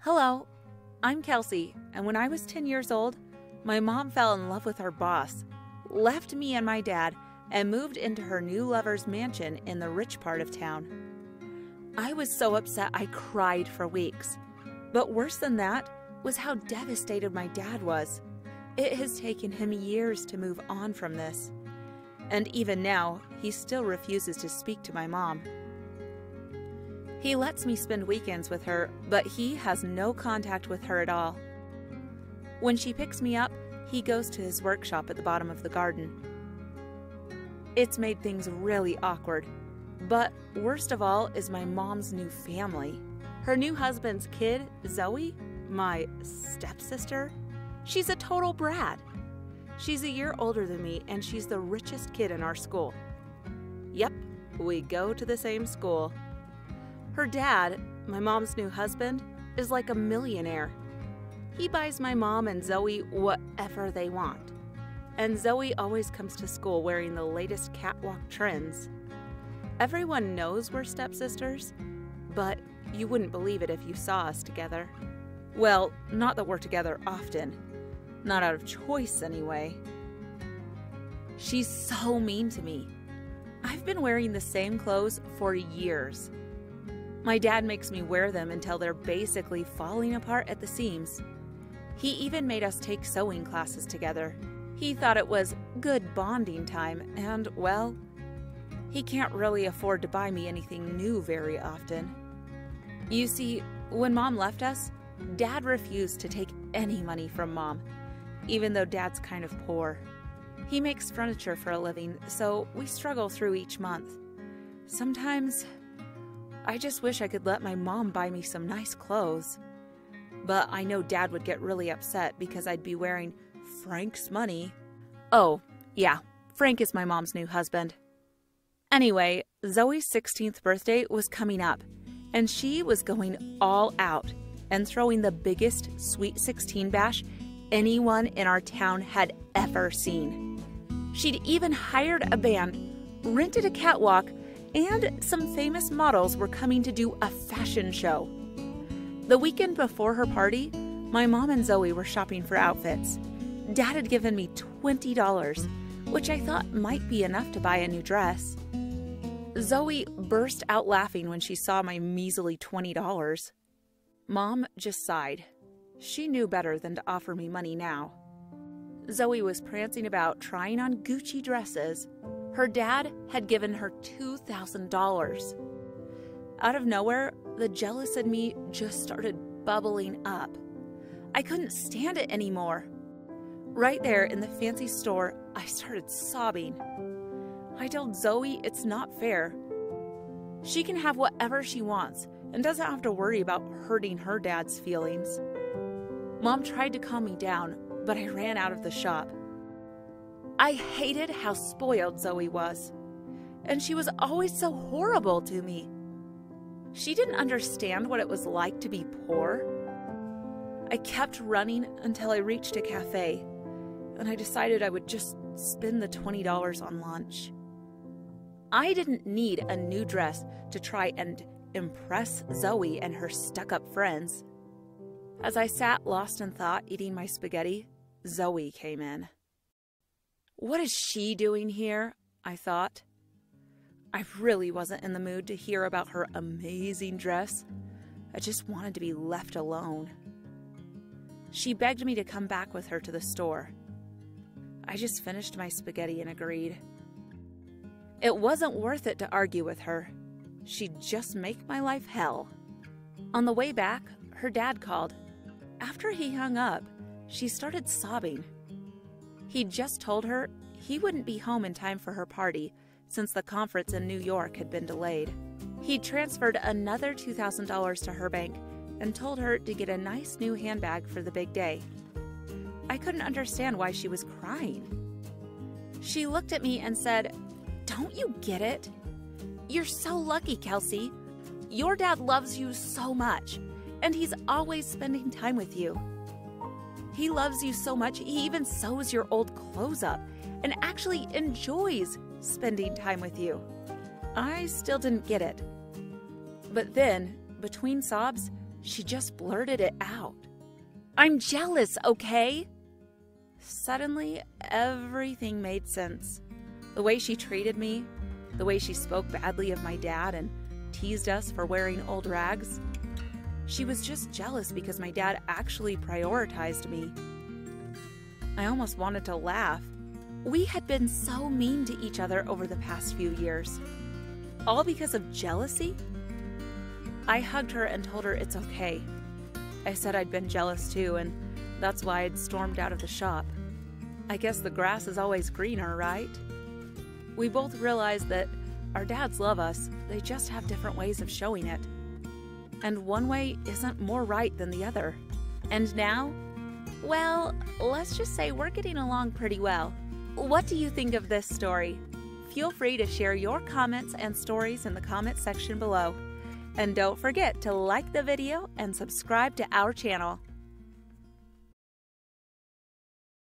Hello, I'm Kelsey, and when I was 10 years old, my mom fell in love with her boss, left me and my dad, and moved into her new lover's mansion in the rich part of town. I was so upset I cried for weeks. But worse than that was how devastated my dad was. It has taken him years to move on from this. And even now, he still refuses to speak to my mom. He lets me spend weekends with her, but he has no contact with her at all. When she picks me up, he goes to his workshop at the bottom of the garden. It's made things really awkward. But worst of all is my mom's new family. Her new husband's kid, Zoe, my stepsister, she's a total brat. She's a year older than me, and she's the richest kid in our school. Yep, we go to the same school. Her dad, my mom's new husband, is like a millionaire. He buys my mom and Zoe whatever they want. And Zoe always comes to school wearing the latest catwalk trends. Everyone knows we're stepsisters, but you wouldn't believe it if you saw us together. Well, not that we're together often. Not out of choice, anyway. She's so mean to me. I've been wearing the same clothes for years. My dad makes me wear them until they're basically falling apart at the seams. He even made us take sewing classes together. He thought it was good bonding time, and, well, he can't really afford to buy me anything new very often. You see, when Mom left us, Dad refused to take any money from Mom, even though Dad's kind of poor. He makes furniture for a living, so we struggle through each month. Sometimes I just wish I could let my mom buy me some nice clothes. But I know Dad would get really upset because I'd be wearing Frank's money. Oh, yeah, Frank is my mom's new husband. Anyway, Zoe's 16th birthday was coming up, and she was going all out and throwing the biggest Sweet 16 bash anyone in our town had ever seen. She'd even hired a band, rented a catwalk, and some famous models were coming to do a fashion show. The weekend before her party, my mom and Zoe were shopping for outfits. Dad had given me $20, which I thought might be enough to buy a new dress. Zoe burst out laughing when she saw my measly $20. Mom just sighed. She knew better than to offer me money now. Zoe was prancing about trying on Gucci dresses. Her dad had given her $2,000. Out of nowhere, the jealous in me just started bubbling up. I couldn't stand it anymore. Right there in the fancy store, I started sobbing. I told Zoe it's not fair. She can have whatever she wants and doesn't have to worry about hurting her dad's feelings. Mom tried to calm me down, but I ran out of the shop. I hated how spoiled Zoe was, and she was always so horrible to me. She didn't understand what it was like to be poor. I kept running until I reached a cafe, and I decided I would just spend the $20 on lunch. I didn't need a new dress to try and impress Zoe and her stuck-up friends. As I sat lost in thought eating my spaghetti, Zoe came in. What is she doing here? I thought. I really wasn't in the mood to hear about her amazing dress. I just wanted to be left alone. She begged me to come back with her to the store. I just finished my spaghetti and agreed. It wasn't worth it to argue with her. She'd just make my life hell. On the way back, her dad called. After he hung up, she started sobbing. He'd just told her he wouldn't be home in time for her party since the conference in New York had been delayed. He'd transferred another $2,000 to her bank and told her to get a nice new handbag for the big day. I couldn't understand why she was crying. She looked at me and said, "Don't you get it? You're so lucky, Kelsey. Your dad loves you so much, and he's always spending time with you. He loves you so much, he even sews your old clothes up and actually enjoys spending time with you." I still didn't get it. But then, between sobs, she just blurted it out. "I'm jealous, okay?" Suddenly, everything made sense. The way she treated me, the way she spoke badly of my dad and teased us for wearing old rags. She was just jealous because my dad actually prioritized me. I almost wanted to laugh. We had been so mean to each other over the past few years. All because of jealousy? I hugged her and told her it's okay. I said I'd been jealous too, and that's why I'd stormed out of the shop. I guess the grass is always greener, right? We both realized that our dads love us, they just have different ways of showing it. And one way isn't more right than the other. And now, well, let's just say we're getting along pretty well. What do you think of this story? Feel free to share your comments and stories in the comment section below. And don't forget to like the video and subscribe to our channel.